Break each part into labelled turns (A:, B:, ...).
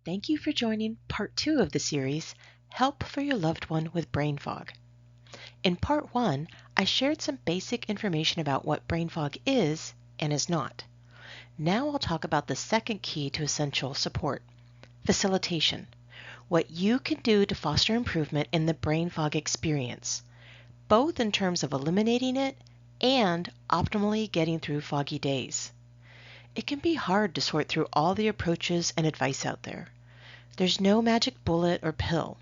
A: Thank you for joining part 2 of the series, Help for Your Loved One with Brain Fog. In part 1, I shared some basic information about what brain fog is and is not. Now I'll talk about the second key to essential support, facilitation, what you can do to foster improvement in the brain fog experience, both in terms of eliminating it and optimally getting through foggy days. It can be hard to sort through all the approaches and advice out there. There's no magic bullet or pill,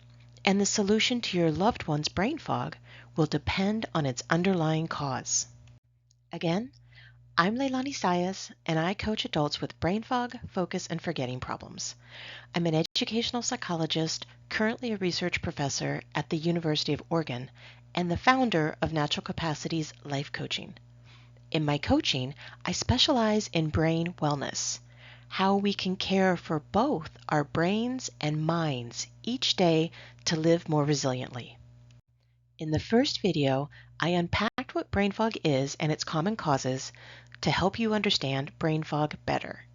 A: and the solution to your loved one's brain fog will depend on its underlying cause. Again, I'm Leilani Sayas, and I coach adults with brain fog, focus, and forgetting problems. I'm an educational psychologist, currently a research professor at the University of Oregon, and the founder of Natural Capacities Life Coaching. In my coaching, I specialize in brain wellness, how we can care for both our brains and minds each day to live more resiliently. In the first video, I unpacked what brain fog is and its common causes to help you understand brain fog better.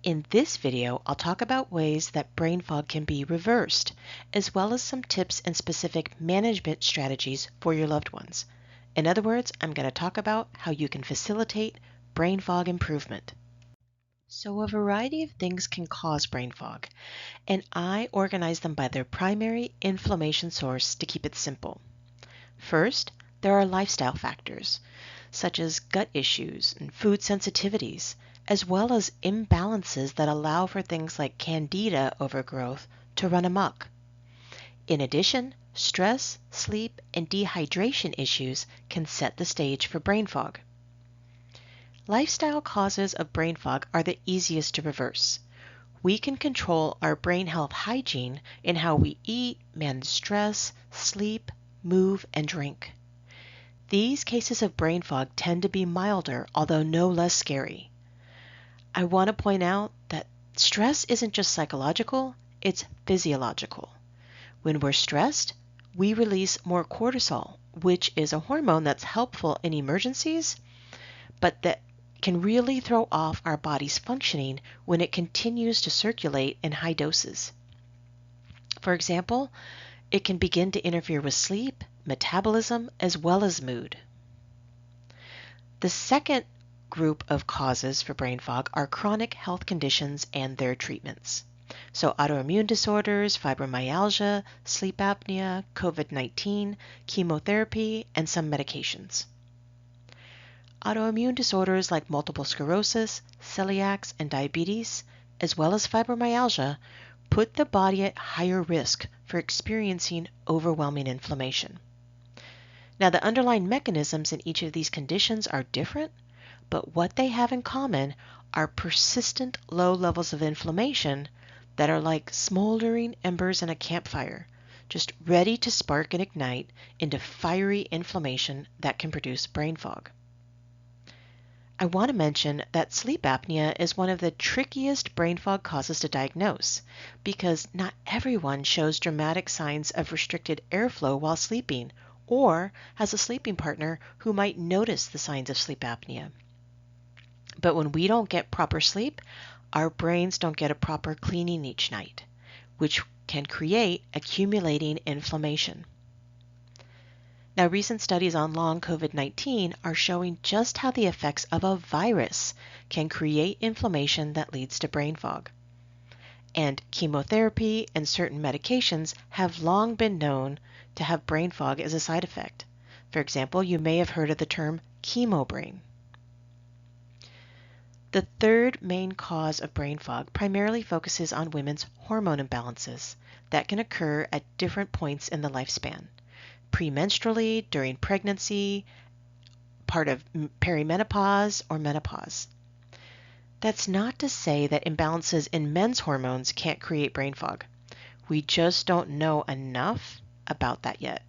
A: In this video, I'll talk about ways that brain fog can be reversed, as well as some tips and specific management strategies for your loved ones. In other words, I'm going to talk about how you can facilitate brain fog improvement. So a variety of things can cause brain fog, and I organize them by their primary inflammation source to keep it simple. First, there are lifestyle factors, such as gut issues and food sensitivities, as well as imbalances that allow for things like candida overgrowth to run amok. In addition, stress, sleep, and dehydration issues can set the stage for brain fog. Lifestyle causes of brain fog are the easiest to reverse. We can control our brain health hygiene in how we eat, manage stress, sleep, move, and drink. These cases of brain fog tend to be milder, although no less scary. I want to point out that stress isn't just psychological, it's physiological. When we're stressed, we release more cortisol, which is a hormone that's helpful in emergencies, but that can really throw off our body's functioning when it continues to circulate in high doses. For example, it can begin to interfere with sleep, metabolism, as well as mood. The second group of causes for brain fog are chronic health conditions and their treatments. So autoimmune disorders, fibromyalgia, sleep apnea, COVID-19, chemotherapy, and some medications. Autoimmune disorders like multiple sclerosis, celiac, and diabetes, as well as fibromyalgia, put the body at higher risk for experiencing overwhelming inflammation. Now, the underlying mechanisms in each of these conditions are different, but what they have in common are persistent low levels of inflammation that are like smoldering embers in a campfire, just ready to spark and ignite into fiery inflammation that can produce brain fog. I want to mention that sleep apnea is one of the trickiest brain fog causes to diagnose because not everyone shows dramatic signs of restricted airflow while sleeping or has a sleeping partner who might notice the signs of sleep apnea. But when we don't get proper sleep, our brains don't get a proper cleaning each night, which can create accumulating inflammation. Now, recent studies on long COVID-19 are showing just how the effects of a virus can create inflammation that leads to brain fog. And chemotherapy and certain medications have long been known to have brain fog as a side effect. For example, you may have heard of the term chemo brain. The third main cause of brain fog primarily focuses on women's hormone imbalances that can occur at different points in the lifespan. Premenstrually, during pregnancy, part of perimenopause, or menopause. That's not to say that imbalances in men's hormones can't create brain fog. We just don't know enough about that yet.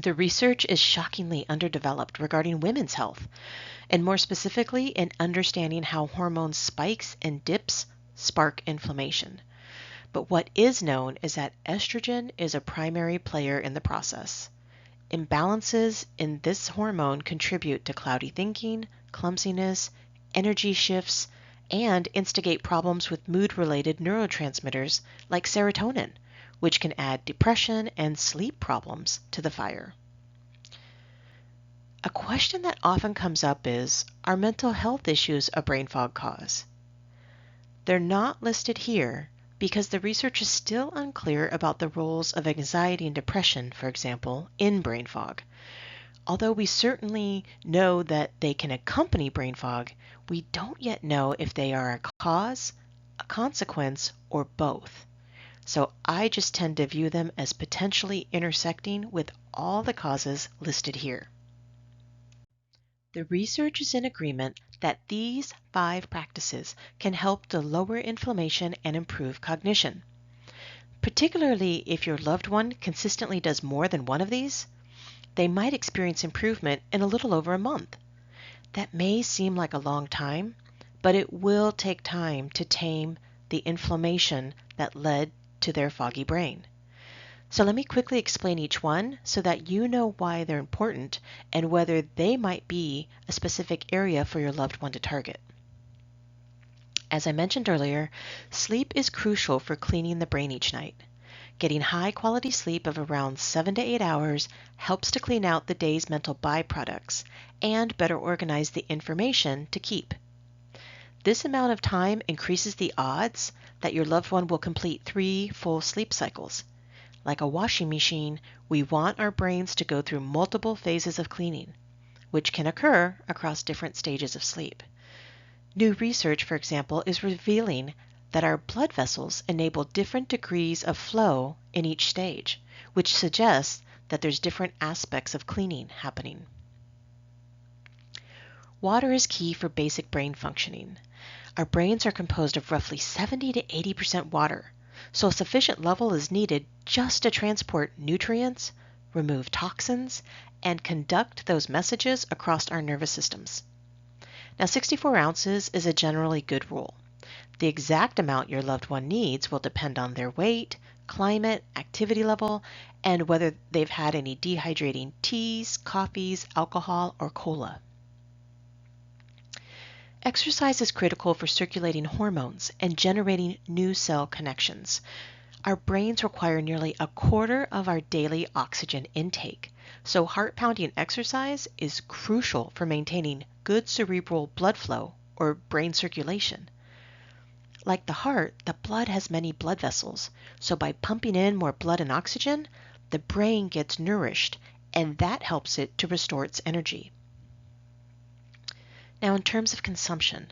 A: The research is shockingly underdeveloped regarding women's health, and more specifically in understanding how hormone spikes and dips spark inflammation. But what is known is that estrogen is a primary player in the process. Imbalances in this hormone contribute to cloudy thinking, clumsiness, energy shifts, and instigate problems with mood-related neurotransmitters like serotonin, which can add depression and sleep problems to the fire. A question that often comes up is, are mental health issues a brain fog cause? They're not listed here because the research is still unclear about the roles of anxiety and depression, for example, in brain fog. Although we certainly know that they can accompany brain fog, we don't yet know if they are a cause, a consequence, or both. So I just tend to view them as potentially intersecting with all the causes listed here. The research is in agreement that these 5 practices can help to lower inflammation and improve cognition. Particularly if your loved one consistently does more than one of these, they might experience improvement in a little over a month. That may seem like a long time, but it will take time to tame the inflammation that led to their foggy brain. So let me quickly explain each one so that you know why they're important and whether they might be a specific area for your loved one to target. As I mentioned earlier, sleep is crucial for cleaning the brain each night. Getting high quality sleep of around 7 to 8 hours helps to clean out the day's mental byproducts and better organize the information to keep. This amount of time increases the odds that your loved one will complete 3 full sleep cycles. Like a washing machine, we want our brains to go through multiple phases of cleaning, which can occur across different stages of sleep. New research, for example, is revealing that our blood vessels enable different degrees of flow in each stage, which suggests that there's different aspects of cleaning happening. Water is key for basic brain functioning. Our brains are composed of roughly 70 to 80% water, so a sufficient level is needed just to transport nutrients, remove toxins, and conduct those messages across our nervous systems. Now, 64 ounces is a generally good rule. The exact amount your loved one needs will depend on their weight, climate, activity level, and whether they've had any dehydrating teas, coffees, alcohol, or cola. Exercise is critical for circulating hormones and generating new cell connections. Our brains require nearly a quarter of our daily oxygen intake, so heart-pounding exercise is crucial for maintaining good cerebral blood flow or brain circulation. Like the heart, the blood has many blood vessels, so by pumping in more blood and oxygen, the brain gets nourished, and that helps it to restore its energy. Now, in terms of consumption,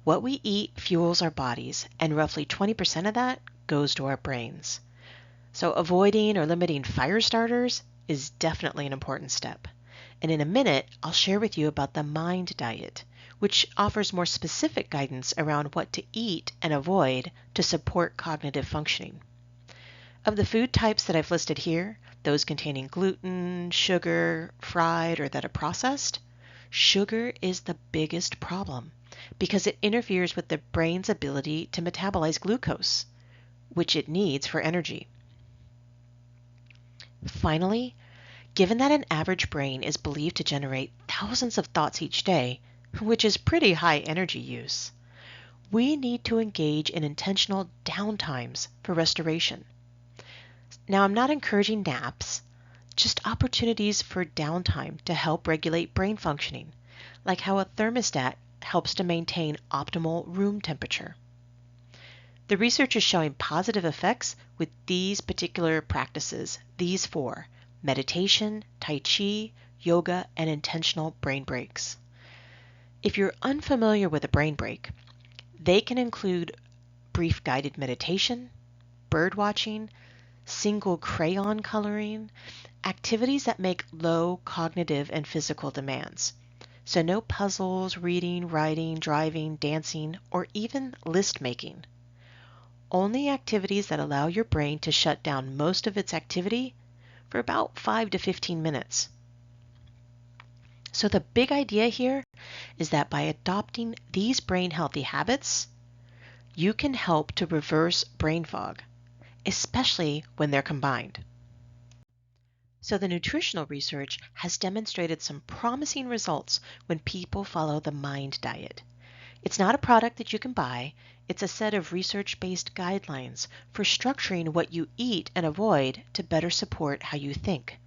A: what we eat fuels our bodies, and roughly 20% of that goes to our brains. So avoiding or limiting fire starters is definitely an important step. And in a minute, I'll share with you about the mind diet, which offers more specific guidance around what to eat and avoid to support cognitive functioning. Of the food types that I've listed here, those containing gluten, sugar, fried, or that are processed, sugar is the biggest problem because it interferes with the brain's ability to metabolize glucose, which it needs for energy. Finally, given that an average brain is believed to generate thousands of thoughts each day, which is pretty high energy use, we need to engage in intentional downtimes for restoration. Now, I'm not encouraging naps, just opportunities for downtime to help regulate brain functioning, like how a thermostat helps to maintain optimal room temperature. The research is showing positive effects with these particular practices, these 4: meditation, Tai Chi, yoga, and intentional brain breaks. If you're unfamiliar with a brain break, they can include brief guided meditation, bird watching, single crayon coloring, activities that make low cognitive and physical demands. So no puzzles, reading, writing, driving, dancing, or even list making. Only activities that allow your brain to shut down most of its activity for about 5 to 15 minutes. So the big idea here is that by adopting these brain healthy habits, you can help to reverse brain fog, especially when they're combined. So the nutritional research has demonstrated some promising results when people follow the mind diet. It's not a product that you can buy. It's a set of research-based guidelines for structuring what you eat and avoid to better support how you think.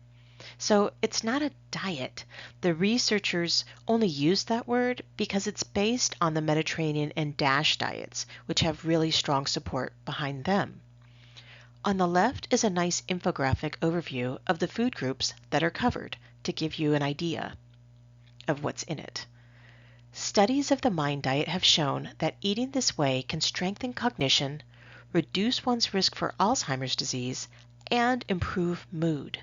A: So it's not a diet. The researchers only use that word because it's based on the Mediterranean and DASH diets, which have really strong support behind them. On the left is a nice infographic overview of the food groups that are covered to give you an idea of what's in it. Studies of the MIND diet have shown that eating this way can strengthen cognition, reduce one's risk for Alzheimer's disease, and improve mood.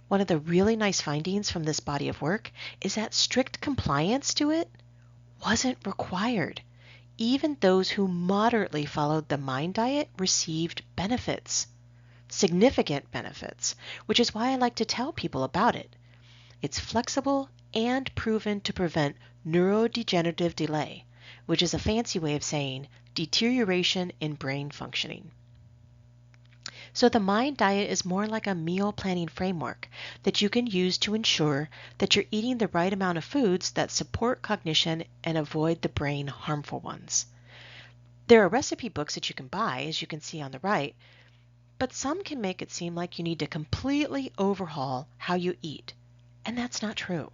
A: One of the really nice findings from this body of work is that strict compliance to it wasn't required. Even those who moderately followed the MIND diet received benefits, significant benefits, which is why I like to tell people about it. It's flexible and proven to prevent neurodegenerative delay, which is a fancy way of saying deterioration in brain functioning. So the MIND diet is more like a meal planning framework that you can use to ensure that you're eating the right amount of foods that support cognition and avoid the brain harmful ones. There are recipe books that you can buy, as you can see on the right, but some can make it seem like you need to completely overhaul how you eat, and that's not true.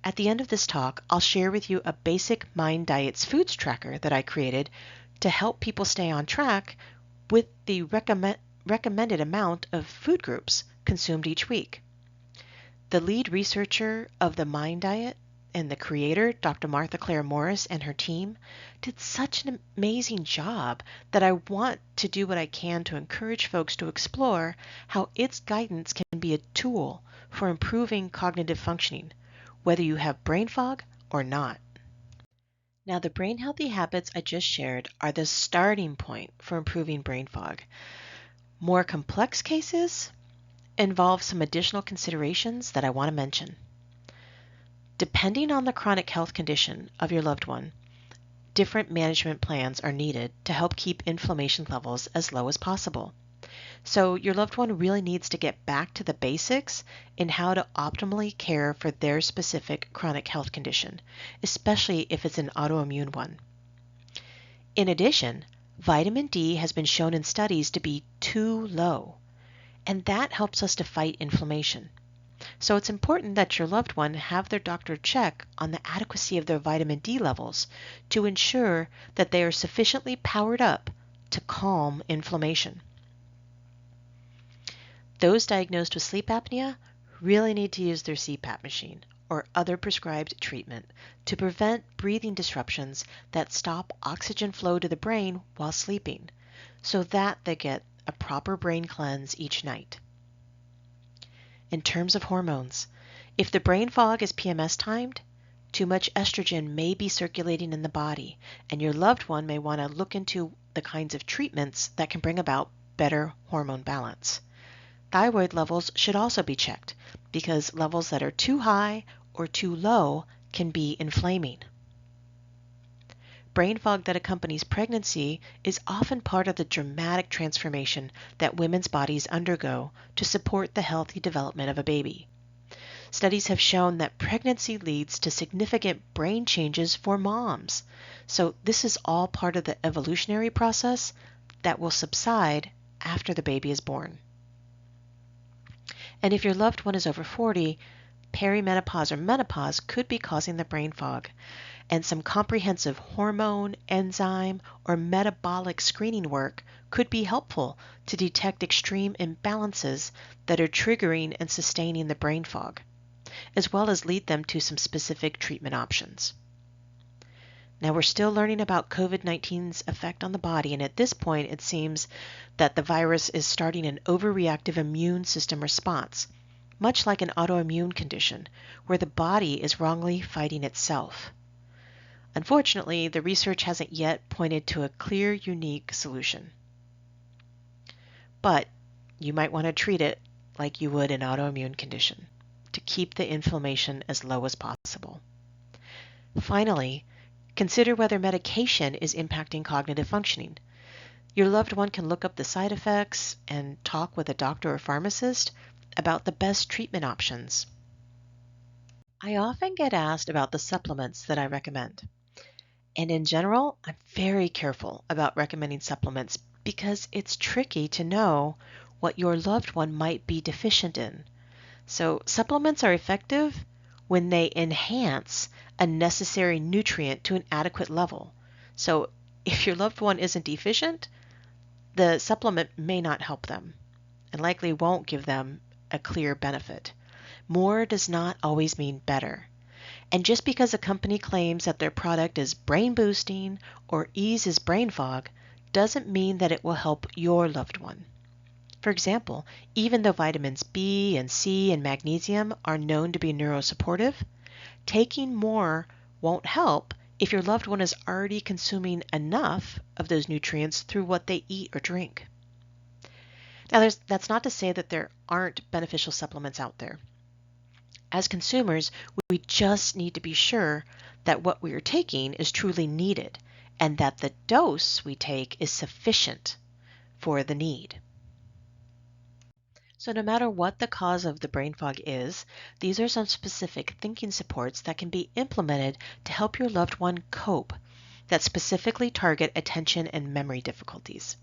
A: At the end of this talk, I'll share with you a basic MIND Diet's foods tracker that I created to help people stay on track with the recommended amount of food groups consumed each week. The lead researcher of the MIND Diet and the creator, Dr. Martha Claire Morris and her team, did such an amazing job that I want to do what I can to encourage folks to explore how its guidance can be a tool for improving cognitive functioning, whether you have brain fog or not. Now, the brain healthy habits I just shared are the starting point for improving brain fog. More complex cases involve some additional considerations that I want to mention. Depending on the chronic health condition of your loved one, different management plans are needed to help keep inflammation levels as low as possible. So your loved one really needs to get back to the basics in how to optimally care for their specific chronic health condition, especially if it's an autoimmune one. In addition, vitamin D has been shown in studies to be too low, and that helps us to fight inflammation. So it's important that your loved one have their doctor check on the adequacy of their vitamin D levels to ensure that they are sufficiently powered up to calm inflammation. Those diagnosed with sleep apnea really need to use their CPAP machine or other prescribed treatment to prevent breathing disruptions that stop oxygen flow to the brain while sleeping, so that they get a proper brain cleanse each night. In terms of hormones, if the brain fog is PMS timed, too much estrogen may be circulating in the body, and your loved one may want to look into the kinds of treatments that can bring about better hormone balance. Thyroid levels should also be checked because levels that are too high or too low can be inflaming. Brain fog that accompanies pregnancy is often part of the dramatic transformation that women's bodies undergo to support the healthy development of a baby. Studies have shown that pregnancy leads to significant brain changes for moms. So this is all part of the evolutionary process that will subside after the baby is born. And if your loved one is over 40, perimenopause or menopause could be causing the brain fog, and some comprehensive hormone, enzyme, or metabolic screening work could be helpful to detect extreme imbalances that are triggering and sustaining the brain fog, as well as lead them to some specific treatment options. Now, we're still learning about COVID-19's effect on the body, and at this point it seems that the virus is starting an overreactive immune system response, much like an autoimmune condition, where the body is wrongly fighting itself. Unfortunately, the research hasn't yet pointed to a clear, unique solution. But you might want to treat it like you would an autoimmune condition to keep the inflammation as low as possible. Finally, consider whether medication is impacting cognitive functioning. Your loved one can look up the side effects and talk with a doctor or pharmacist about the best treatment options. I often get asked about the supplements that I recommend. And in general, I'm very careful about recommending supplements because it's tricky to know what your loved one might be deficient in. So, supplements are effective when they enhance a necessary nutrient to an adequate level. So, if your loved one isn't deficient, the supplement may not help them and likely won't give them a clear benefit. More does not always mean better. And just because a company claims that their product is brain boosting or eases brain fog doesn't mean that it will help your loved one. For example, even though vitamins B and C and magnesium are known to be neurosupportive, taking more won't help if your loved one is already consuming enough of those nutrients through what they eat or drink. Now, that's not to say that there aren't beneficial supplements out there. As consumers, we just need to be sure that what we are taking is truly needed and that the dose we take is sufficient for the need. So no matter what the cause of the brain fog is, these are some specific thinking supports that can be implemented to help your loved one cope that specifically target attention and memory difficulties.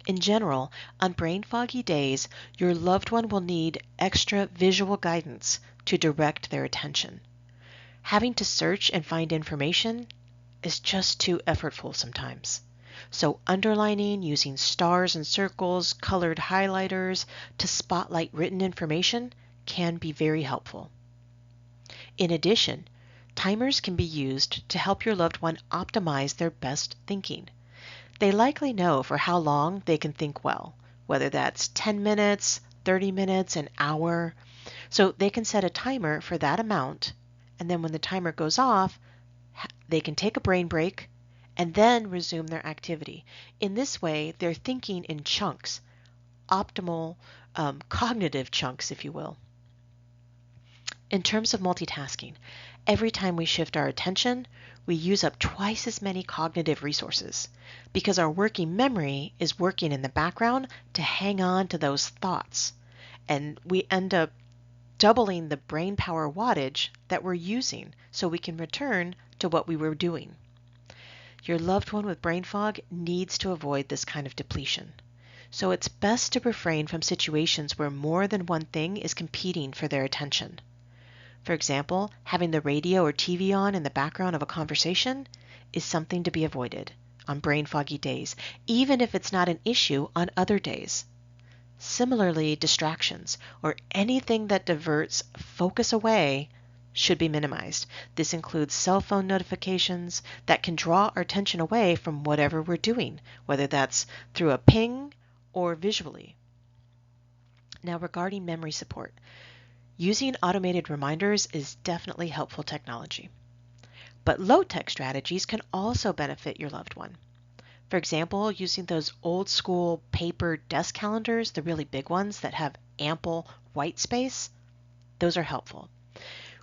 A: In general, on brain foggy days, your loved one will need extra visual guidance to direct their attention. Having to search and find information is just too effortful sometimes. So underlining, using stars and circles, colored highlighters to spotlight written information can be very helpful. In addition, timers can be used to help your loved one optimize their best thinking. They likely know for how long they can think well, whether that's 10 minutes, 30 minutes, an hour. So they can set a timer for that amount, and then when the timer goes off, they can take a brain break and then resume their activity. In this way, they're thinking in chunks, optimal cognitive chunks, if you will. In terms of multitasking, every time we shift our attention, we use up twice as many cognitive resources because our working memory is working in the background to hang on to those thoughts. And we end up doubling the brain power wattage that we're using so we can return to what we were doing. Your loved one with brain fog needs to avoid this kind of depletion. So it's best to refrain from situations where more than one thing is competing for their attention. For example, having the radio or TV on in the background of a conversation is something to be avoided on brain foggy days, even if it's not an issue on other days. Similarly, distractions or anything that diverts focus away should be minimized. This includes cell phone notifications that can draw our attention away from whatever we're doing, whether that's through a ping or visually. Now, regarding memory support, using automated reminders is definitely helpful technology. But low-tech strategies can also benefit your loved one. For example, using those old school paper desk calendars, the really big ones that have ample white space, those are helpful.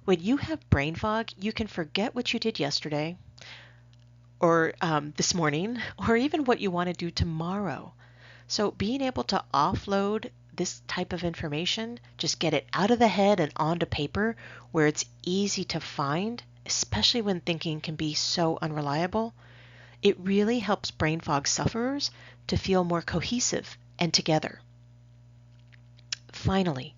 A: When you have brain fog, you can forget what you did yesterday or this morning, or even what you want to do tomorrow. So being able to offload this type of information, just get it out of the head and onto paper where it's easy to find, especially when thinking can be so unreliable, it really helps brain fog sufferers to feel more cohesive and together. Finally,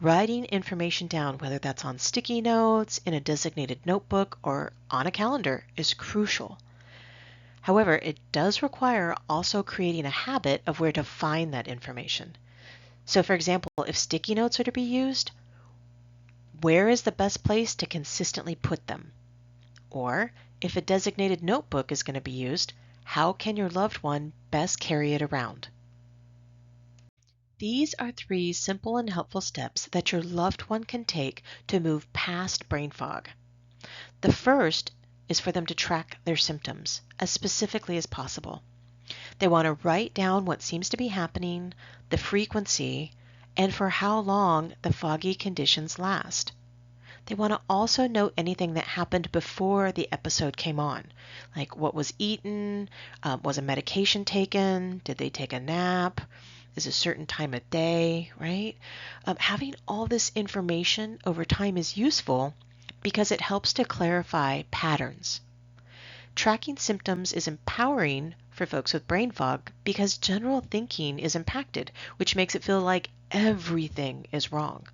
A: writing information down, whether that's on sticky notes, in a designated notebook, or on a calendar, is crucial. However, it does require also creating a habit of where to find that information. So for example, if sticky notes are to be used, where is the best place to consistently put them? Or if a designated notebook is going to be used, how can your loved one best carry it around? These are 3 simple and helpful steps that your loved one can take to move past brain fog. The first is for them to track their symptoms as specifically as possible. They want to write down what seems to be happening, the frequency, and for how long the foggy conditions last. They want to also note anything that happened before the episode came on, like what was eaten, was a medication taken, did they take a nap, is a certain time of day, right? Having all this information over time is useful because it helps to clarify patterns. Tracking symptoms is empowering for folks with brain fog because general thinking is impacted, which makes it feel like everything is wrong.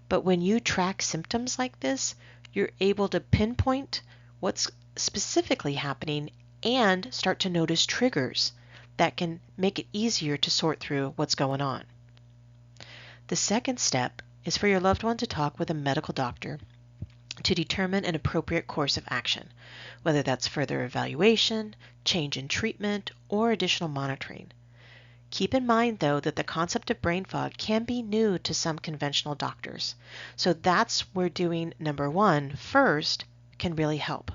A: But when you track symptoms like this, you're able to pinpoint what's specifically happening and start to notice triggers that can make it easier to sort through what's going on. The second step is for your loved one to talk with a medical doctor to determine an appropriate course of action, whether that's further evaluation, change in treatment, or additional monitoring. Keep in mind, though, that the concept of brain fog can be new to some conventional doctors. So that's where doing number one first can really help.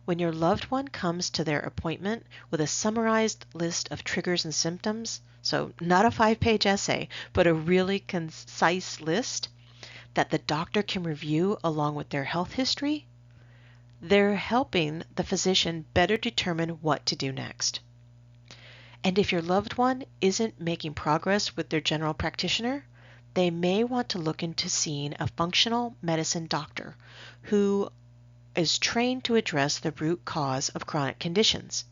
A: When your loved one comes to their appointment with a summarized list of triggers and symptoms, so not a 5-page essay, but a really concise list that the doctor can review along with their health history, they're helping the physician better determine what to do next. And if your loved one isn't making progress with their general practitioner, they may want to look into seeing a functional medicine doctor who is trained to address the root cause of chronic conditions.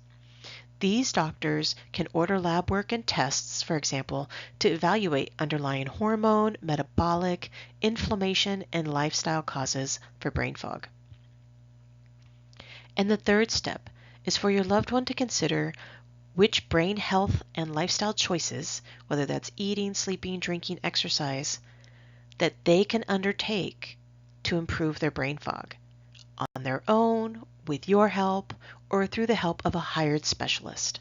A: These doctors can order lab work and tests, for example, to evaluate underlying hormone, metabolic, inflammation, and lifestyle causes for brain fog. And the third step is for your loved one to consider which brain health and lifestyle choices, whether that's eating, sleeping, drinking, exercise, that they can undertake to improve their brain fog on their own, with your help, or through the help of a hired specialist.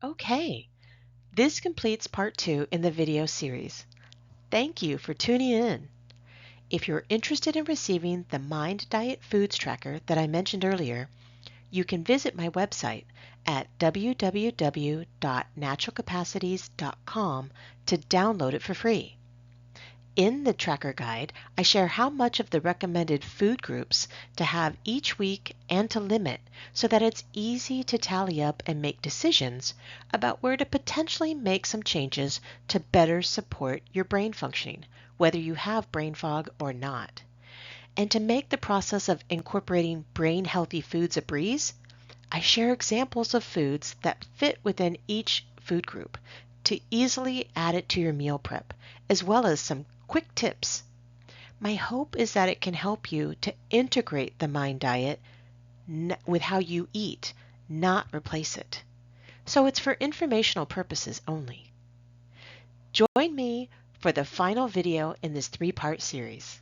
A: Okay, this completes part 2 in the video series. Thank you for tuning in. If you're interested in receiving the Mind Diet Foods Tracker that I mentioned earlier, you can visit my website at www.naturalcapacities.com to download it for free. In the tracker guide, I share how much of the recommended food groups to have each week and to limit so that it's easy to tally up and make decisions about where to potentially make some changes to better support your brain functioning, whether you have brain fog or not. And to make the process of incorporating brain-healthy foods a breeze, I share examples of foods that fit within each food group to easily add it to your meal prep, as well as some quick tips. My hope is that it can help you to integrate the Mind Diet with how you eat, not replace it. So it's for informational purposes only. Join me for the final video in this 3-part series.